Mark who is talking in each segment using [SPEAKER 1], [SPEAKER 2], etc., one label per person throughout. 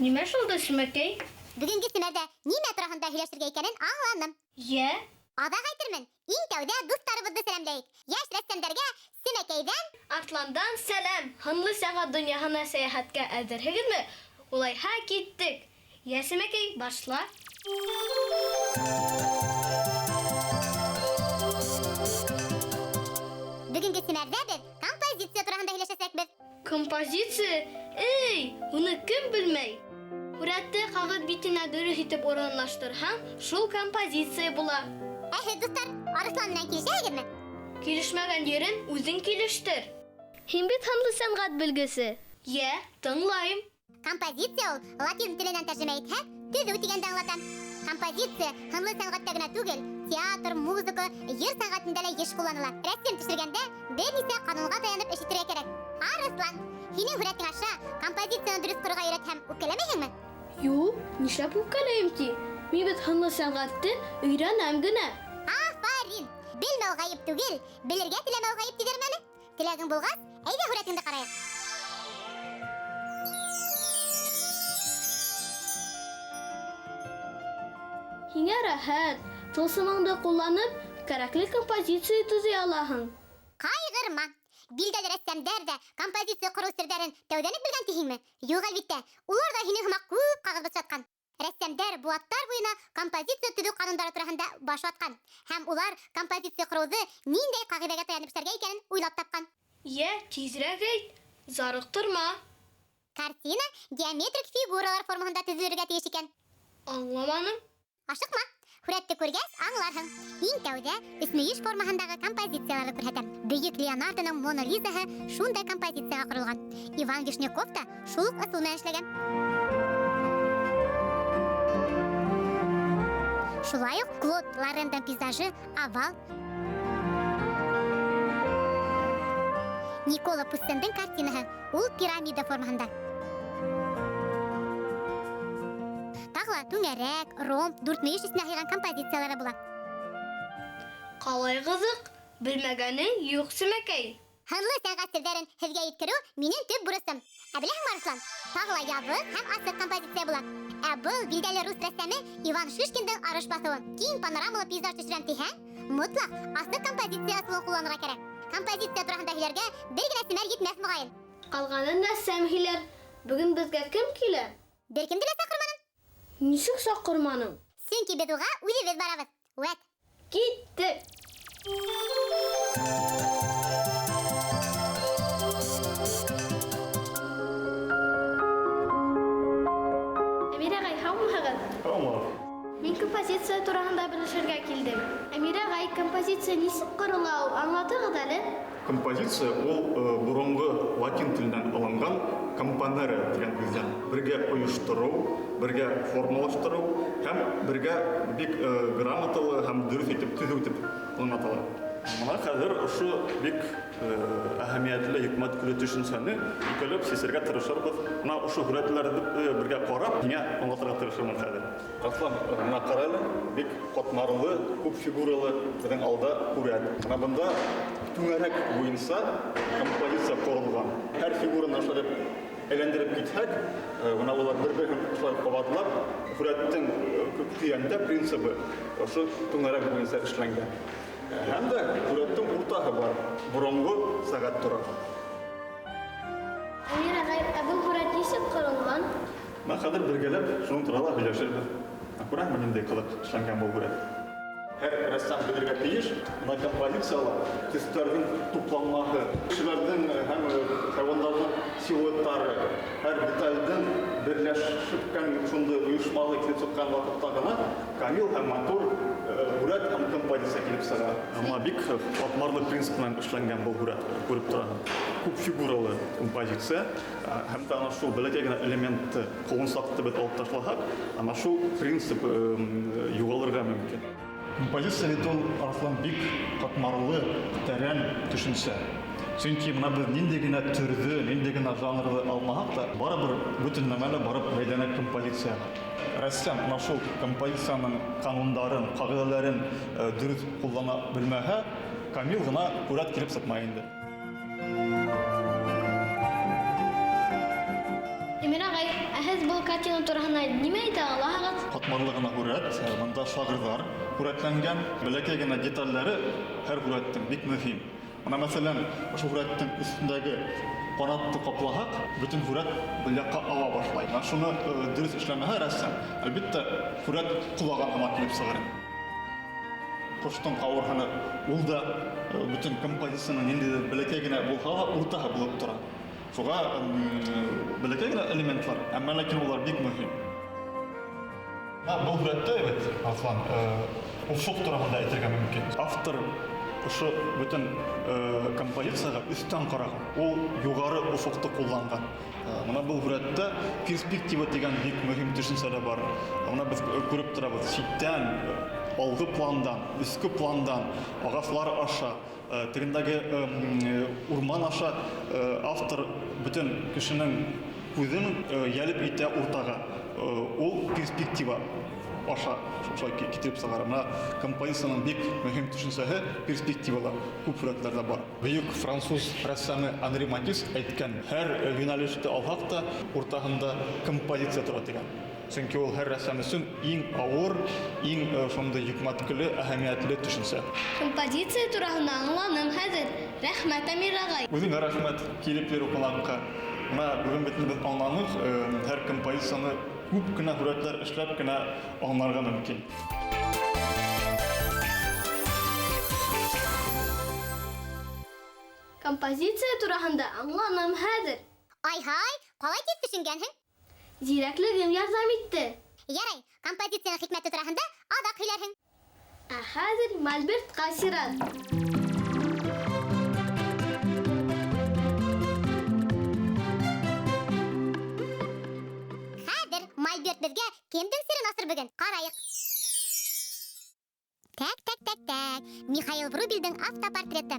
[SPEAKER 1] Нимә шулды, Шимәкәй?
[SPEAKER 2] Бүгенге симәрдә нимә турында һөйләшергә икәнен аңланым.
[SPEAKER 1] Йә,
[SPEAKER 2] Аҙаҡ әйтермен, иң тәүҙә дуҫтарыбыҙҙы сәләмләйек. Йәш рәссамдәргә Симәкәйҙән
[SPEAKER 1] Атландан сәлам. Һынлы сәғәт донъяһына сәйәхәткә әҙерһегеҙме? Улайһа киттек. Йә, Шимәкәй, башла.
[SPEAKER 2] бүгенге симәрҙә беҙ композиция тураһында һөйләшәсәкбеҙ.
[SPEAKER 1] Композиция? Эй, уны кем белмәй? Һүрәтте ҡағыҙ битенә дөрөҫ итеп урынлаштырһаң, шул композиция була.
[SPEAKER 2] Ә һеҙ, дуҫтар, Арыҫлан менән килешәһегеҙме?
[SPEAKER 1] Килешмәгән ерен үҙең килештер. Һин бит һынлы сәнғәт белгесе. Йә, тыңлайым.
[SPEAKER 2] Композиция ул латин теленән тәржемә итһәк, төҙөү тигәнде аңлата. Композиция һынлы сәнғәттә генә түгел, театр, музыка, йыр сәнғәтендә лә йыш ҡулланыла. Рәсем төшөргәндә бер нисә ҡанунға таянып эш итергә кәрәк. Арыҫлан, һинең һүрәтең аша композицияны дөрөҫ ҡорорға өйрәтһәм, үпкәләмәйһеңме?
[SPEAKER 1] Юк, нишләп үпкәләйем ти? Мин бит һынлы сәнғәтте өйрәнәм генә.
[SPEAKER 2] Афарин! Белмәү ғайып түгел, белергә теләмәү ғайып тиҙәрме әле? Теләгең булғас, әйҙә һүрәтеңде ҡарайыҡ.
[SPEAKER 1] Һиңә рәхәт. Тылсымыңды ҡулланып, кәрәкле композиция төҙөй алаһың.
[SPEAKER 2] Ҡайғырма! Билдәле рәссамдар да композиция ҡороу серҙәрен тәүҙән үк белгән тиһеңме? Юҡ, әлбиттә, улар да һинең һымаҡ күп ҡағыҙ бысратҡан. Рәссамдар быуаттар буйына композиция төҙөү ҡанундары тураһында баш ватҡан. Һәм улар композиция ҡороуҙы ниндәй ҡағиҙәгә таянып эшләргә икәнен уйлап тапҡан.
[SPEAKER 1] Йә, тиҙерәк әйт. Зарыҡтырма.
[SPEAKER 2] Картина геометрик фигуралар формаһында төҙөлөргә тейеш икән.
[SPEAKER 1] Аңламаным.
[SPEAKER 2] Ашыҡма! Һүрәтте күргәс, аңларһың. Иң тәүҙә өсмөйөш формаһындағы композицияларҙы күрһәтәм. Бөйөк Леонардоның Мона Лизаһы шундай композицияға ҡоролған. Иван Вишняков та шул уҡ ысул менән эшләгән. Шулай уҡ Клод Лорендың пейзажы овал. Никола Пуссендың картинаһы ул пирамида формаһында. Тағы түңәрәк, ромб, дүртмөйөш өҫтөнә һыйған композициялары була.
[SPEAKER 1] Ҡалай ҡыҙыҡ. Белмәгәнең юҡ, Шимәкәй.
[SPEAKER 2] Һынлы сәнғәт серҙәрен һеҙгә еткереү минең төп бурысым. Ә беләһеңме, Арыҫлан? Тағы ла яҙыҡ һәм асыҡ композиция була. Ә был билдәле рус рәссамы Иван Шишкиндың арыш баҫыуы. Киң панорамалы пейзаж төшөрәм тиһәң, мотлаҡ асыҡ композиция ысулын ҡулланырға кәрәк. Композиция тураһында һөйләргә бер генә семәр етмәҫ моғайын.
[SPEAKER 1] Ҡалғанын рәссам һөйләр. Бөгөн беҙгә кем килә?
[SPEAKER 2] Бер кемде лә саҡырманым.
[SPEAKER 1] Нисек саҡырманың?
[SPEAKER 2] Сөнки беҙ уға үҙебеҙ барабыҙ. Үәт.
[SPEAKER 1] Киттек. Әмир ағай, һаумыһығыҙ?
[SPEAKER 3] Һаумыһығыҙ.
[SPEAKER 1] Мин композиция тураһында белешергә килдем. Әмир ағай, композиция нисек ҡорола ул? Аңлатығыҙ әле.
[SPEAKER 3] Композиция ул боронғо латин теленән алынған компонера дигән һүздән. Бергә ойоштороу, бергә формалаштырыу һәм бергә бик грамоталы һәм дөрөҫ итеп төҙөү итеп аңлатыла. Мына хәҙер ошо бик әһәмиәтле хикмәтле төшөнсәне икеләп сисергә тырышырбыҙ. Мына ошо һүрәтләрҙе бергә ҡарап, һиңә аңлатырға тырышырмын хәҙер. Арыҫлан, мына ҡара әле, бик ҡатмарлы, күп фигуралы беҙҙең алда һүрәт. Мына бында түңәрәк буйынса композиция ҡоролған. Һәр фигураны шулай әйләндереп китһәк, мына улар бер-береһен шулай ҡабатлап, һүрәттең көйәндә принцибы ошо түңәрәк буйынса эшләнгән. Һәм дә һүрәттең уртаһы бар, боронғо сәғәт тора.
[SPEAKER 1] Әмир ағай, ә был һүрәт нисек ҡоролған?
[SPEAKER 3] Мына хәҙер бергәләп шуның турала һөйләшербеҙ. Күрәһеңме ниндәй ҡылыҡ эшләнгән был һүрәт? Һәр рәссам белергә тейеш, мына композицияла төҫтәрҙең тупланмаһы, кешеләрҙең һәм хайуандарҙың силуэттары, һәр деталдең берләшкән шундай ойошмалы килеп сыҡҡан ваҡытта ғына камил һәм матур һүрәт һәм композиция килеп сыға. Ама бик ҡатмарлы принцип менән эшләнгән был һүрәт, күреп тораһың. Күп фигуралы композиция һәм дә ана шул бәләкәй генә элементты ҡолонсаҡты беҙ алып ташлаһаҡ, ана шул принцип юғалырға мөмкин. Композиция бит ул, Арыҫлан, бик ҡатмарлы, тәрән төшөнсә. Сөнки мына беҙ ниндәй генә төрҙө, ниндәй генә жанрҙы алмаһаҡ та, барыбер бөтөн нәмәлә барып бәйләнә композицияға. Рәссам мына шул композицияның ҡанундарын, ҡағиҙәләрен дөрөҫ ҡуллана белмәһә, камил ғына һүрәт килеп сыҡмай инде.
[SPEAKER 1] Әмир ағай, ә һеҙ был картина турында нимә әйтә аласыз?
[SPEAKER 3] Катмарлыгына хүрәт, монда шагыйрьләр хүрәтләнгән, бәләкәй генә детальләре һәр хүрәттең бик мөһим. Ана мәсәлән, ошо хүрәттең өстендәге канатты каплаһак, бөтен хүрәт бу якка ава башлай. Менә шуны дөрес эшләмәһә рәссам, әлбәттә хүрәт кулаган һәм килеп сыгыр. Коштың кавырханы ул да бөтен композицияның инде бәләкәй генә булса, уртаһы булып тора. Шуга бәләкәй генә элементлар, әмма ләкин улар бик мөһим. Бу хүрәттә бит, Аслан, уфук турында әйтергә мөмкин. Автор ошо бөтен композицияга үстән караган. Ул югары уфукты кулланган. Менә бу хүрәттә перспектива дигән бик мөһим төшенчәләр бар. Менә без күреп торабыз, читтән, алгы пландан, үске пландан, агачлар аша, тегендәге урман аша автор бөтен кешенең күзен ялып итә уртага. Ул перспектива аша шулай китереп сыгара. Менә композицияның бик мөһим төшенчәсе перспективалар күп хүрәтләрдә бар. Бөек француз рәссамы Анри Матисс әйткән, һәр юнәлеште алсак та уртаһында композиция тора дигән. Чөнки ул һәр рәссам өчен иң авыр, иң шундый йөкмәткеле, әһәмиятле төшенчә.
[SPEAKER 1] Композиция турында аңланым хәзер. Рәхмәт, Амир агай.
[SPEAKER 3] Үзеңә рәхмәт килеп йөрү кунакка. Менә бүген бит без аңланык, һәр композицияны күп кенә хүрәтләр эшләп кенә аңларга мөмкин.
[SPEAKER 1] Композиция турында аңланым хәзер.
[SPEAKER 2] Ай-һай, калай тиз төшенгәнһең?
[SPEAKER 1] Зирәклегем ярдәм итте.
[SPEAKER 2] Ярай, композицияның хикмәте турында аҙаҡ һөйләрһең.
[SPEAKER 1] Ә хәзер Мольберт Кассиран.
[SPEAKER 2] Хәҙер Мольберт безгә кемдең сирен асыр бөгөн? Ҡарайыҡ. Так. Михаил Врубелдең автопортреты.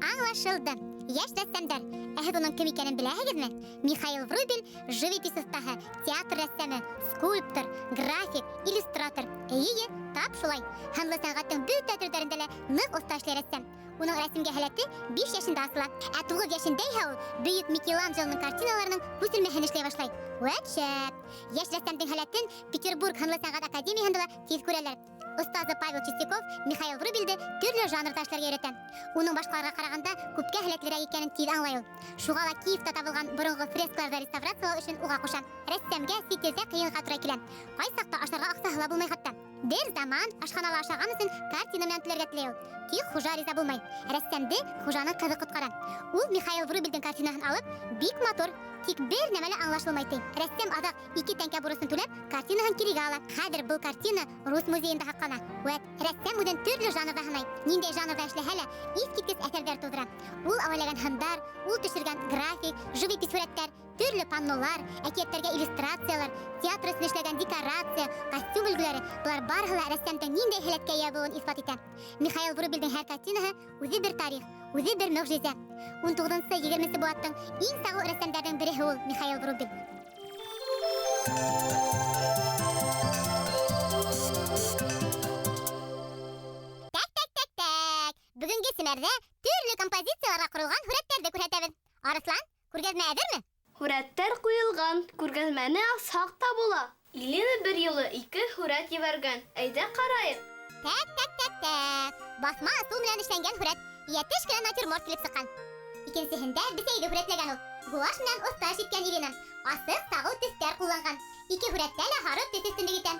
[SPEAKER 2] Аңлашылды. Йәш рәссамдар. Ә һеҙ уның кем икәнен беләһегеҙме? Михаил Врубель живопись оҫтаһы, театр рәссамы, скульптор, график, иллюстратор. Эйе, тап шулай. Һынлы сәнғәттең бөтә төрҙәрендә лә ныҡ оҫта эшләй рәссам. Уның рәсемгә һәләте 5 йәшендә асыла. Ә 9 йәшендә иһә ул бөйөк Микеланджелоның картиналарының күсермәһен эшләй башлай. Вәт шәп. Йәш рәссамдың һәләтен Петербург һынлы сәнғәт академияһында ла тиҙ күрәләр. Остазы Павел Чистяков Михаил Врубельде төрлө жанрда эшләргә өйрәтә. Уның башҡаларға ҡарағанда күпкә һәләтлерәк икәнен тиҙ аңлай ул. Шуға ла Киевта табылған боронғо фрескаларҙы реставрациялау өсөн уға ҡуша. Рәссамгә ситеҙҙә ҡыйынға тура килә. Ҡай саҡта ашарға аҡсаһы ла булмай хатта. Бер заман ашханала ашаған өсөн картина менән түләргә теләй ул. Тик хужа риза булмай. Рәссамды хужаның ҡыҙы ҡотҡара. Ул Михаил Врубельдең картинаһын алып, бик матур, тик бер нәмә лә аңлашылмай ти. Рәссам аҙаҡ 2 тәңкә бурысын түләп, картинаһын кирегә ала. Хәҙер был картина Рус музейында һаҡлана. Вәт, рәссам үҙен төрлө жанрда һынай. Ниндәй жанрда эшләһә лә, иҫ киткес әҫәрҙәр тыуҙыра. Ул әүәләгән һындар, ул төшөргән график, живопись һүрәттәр, төрлө паннолар, әкиәттәргә иллюстрациялар, театр өсөн эшләгән декорация, костюм өлгөләре, былар барыһы ла рәссамдың ниндәй һәләткә эйә булыуын иҫбат итә. Михаил Врубельдең һәр картинаһы үҙе бер тарих, үҙе бер мөғжизә. 19-20 быуаттың иң сағыу рәссамдарҙың береһе ул Михаил Врубель. Так. Бөгөнгө семәрҙә төрлө композицияларға ҡоролған һүрәттәрҙе күрһәтәбеҙ. Арыҫлан, күргәҙмә әҙерме?
[SPEAKER 1] Һүрәттәр ҡуйылған, күргәҙмәне асһаҡ та була. Илина бер юлы 2 һүрәт ебәргән. Әйҙә ҡарайыҡ.
[SPEAKER 2] Так. Баҫма асыу менән эшләнгән һүрәт. Йәтеш кенә натюрморт килеп сыҡҡан. Икенсеһендә бесәйҙе һүрәтләгән ул. Гуаш менән оҫта эш иткән Илина. Асыҡ сағыу төҫтәр ҡулланған. 2 һүрәттә лә һары төҫ өҫтөнлөк итә.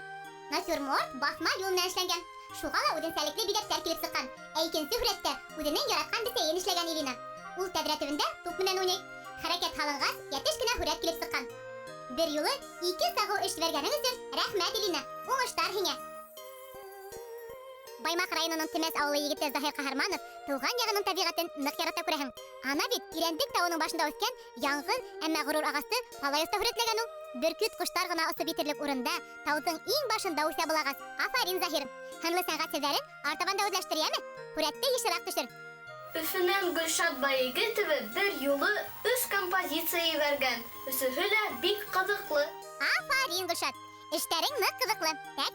[SPEAKER 2] Натюрморт баҫма юл менән эшләнгән. Шуға ла үҙенсәлекле биҙәктәр килеп сыҡҡан. Ә икенсе һүрәттә үҙенең яратҡан бесәйен эшләгән Илина. Ул тәҙрә төбөндә туп менән уйнай. Хәрәкәт һалынғас, йәтеш кенә һүрәт килеп сыҡҡан. Бер юлы 2 сағыу эш ебәргәнең өсөн рәхмәт, Илина. Уңыштар һиңә. Баймаҡ районының Темәс ауылы егете Заһир Ҡаһарманов тыуған яғының тәбиғәтен ныҡ ярата күрәһең. Ана бит Ирәндек тауының башында үҫкән яңғыҙ, әммә ғорур ағасты ҡалай оҫта һүрәтләгән ул. Бөркөт ҡоштар ғына осоп етерлек урында, тауҙың иң башында үҫә был ағас. Афарин, Заһир. Һынлы сәнғәт сирҙәрен артабанда үҙләштер, йәме? Һүрәтте йышыраҡ төшөр.
[SPEAKER 1] Өфөнән Гөлшат Байегетова бер юлы 3 композиция ебәргән. Өсөһө лә бик ҡыҙыҡлы.
[SPEAKER 2] Афарин, Гөлшат. Эштәрең ныҡ ҡыҙыҡлы. Так.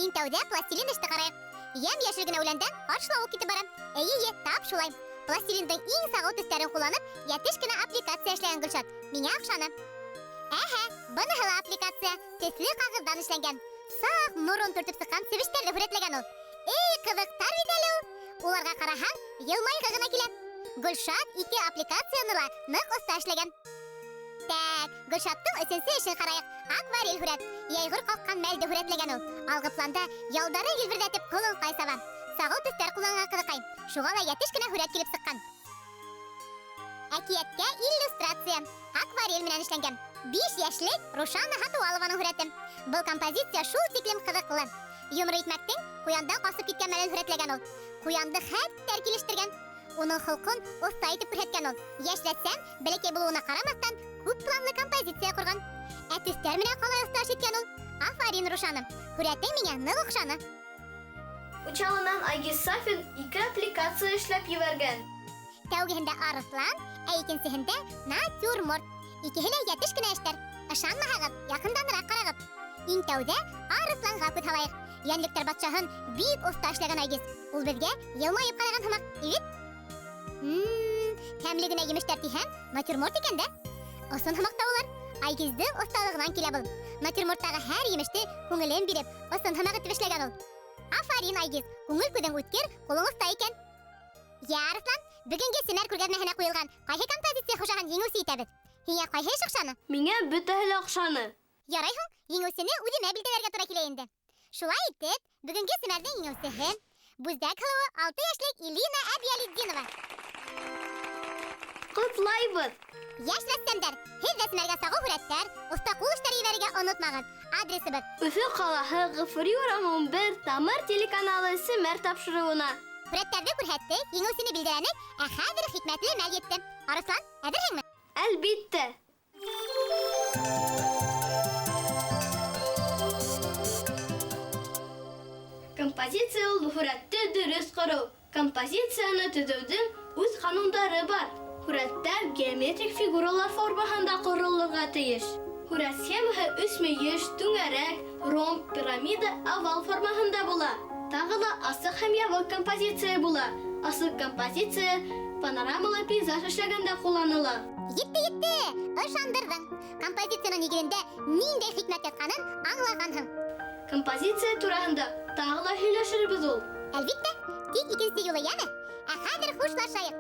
[SPEAKER 2] Иң тәүҙә пластилин эште ҡарайыҡ. Йәм-йәшел генә үләндән ҡаршылауы китеп бара. Эйе, тап шулай. Пластилиндың иң сағыу төҫтәрен ҡулланып, йәтеш кенә аппликация эшләгән Гөлшат. Миңә оҡшаны. Әһә, быныһы ла аппликация төсле кагыздан эшләнгән. Сак морон төртеп сыккан себештәрне хүрәтләгән ул. Эй, кызыктар бит әле ул. Уларга караһаң, елмайгы гына килә. Гөлшат 2 аппликацияны ла нык оста эшләгән. Так, Гөлшаттың өченче эшен караек. Акварель хүрәт. Яйгыр калккан мәлде хүрәтләгән ул. Алгы планда ялдары гилбердәтеп кылын кайсаган. Сагыл төстәр кулланган кызыкай. Шуга ла ятеш кенә хүрәт килеп сыккан. Әкияткә иллюстрация. Акварель менән эшләнгән. 5 яшьлек Рушана Хатуалованың хүрәте. Был композиция шул тиклем кызыклы. Юмры итмәктең куяндан касып киткән мәлен хүрәтләгән ул. Куянды хәттә килештергән. Уның хылкын оста итеп күрсәткән ул. Яшьләтсәм, бәләкәй булуына карамастан, күп планлы композиция курган. Ә төстәр менән калай оста иткән ул. Афарин, Рушаным. Хүрәтең миңа нык охшаны.
[SPEAKER 1] Учалынан Айгиз Сафин 2 аппликация эшләп ебәргән.
[SPEAKER 2] Тәүгеһендә арыслан, ә икенчеһендә натюрморт. Икеһе лә ятеш кенә эштәр. Ышанмаһагыз, якынданрак карагыз. Иң тәүдә арысланга күз һалайык. Йәнлектәр батшаһын бик оста эшләгән Айгиз. Ул безгә елмаеп караган һымак, ивит. Тәмле генә емештәр тиһәм, натюрморт икән дә. Осын һымак та улар. Айгиздың осталыгынан килә был. Натюрморттагы һәр емеште күңелен биреп, осын һымак итеп эшләгән ул. Афарин, Айгиз, күңел күдең үткер, кулың оста икән. Я, Арыслан, бүгенге семәр күргәзмәһенә куелган кайһы композиция хужаһын җиңүсе итәбез? Һиңа кайһы эш охшаны?
[SPEAKER 1] Миңа бөтәһе лә охшаны.
[SPEAKER 2] Ярай һуң, җиңүсене үземә билгеләргә туры килә инде. Шулай итеп, бүгенге семәрнең җиңүсеһе Бүздәк һылыуы 6 яшьлек Илина Әбиялетдинова.
[SPEAKER 1] Котлайбыз.
[SPEAKER 2] Яшь рәссамдар, һез дә семәргә сагу хүрәттәр, оста кул эшләре җибәрергә онытмагыз. Адресыбыз:
[SPEAKER 1] Өфө калаһы Гыфри урамы 11 Тамыр телеканалы семәр тапшыруына.
[SPEAKER 2] Хүрәттәрне күрһәттек, җиңүсене билдерәнек, ә хәзер хикмәтле мәл йетте. Арыслан, әзерһеңме?
[SPEAKER 1] Әлбиттә. Композиция ул хүрәтте дөрес кору. Композицияны төзүдең үз кануннары бар. Хүрәттәр геометрик фигуралар формасында корылырга тиеш. Хүрәт схемаһы 3 мөеш, түңәрәк, ромб, пирамида, овал формасында була. Тагы да асык һәм ябык композиция була. Асык композиция панорамалы пейзаж эшләгәндә кулланыла.
[SPEAKER 2] Йетте, ышандырдың. Композицияның нигезендә ниндәй хикмәт ятканын аңлаганһың.
[SPEAKER 1] Композиция турында тагы да һөйләшербез ул.
[SPEAKER 2] Әлбиттә, тик икенче юлы яны. Ә хәзер хушлашайык.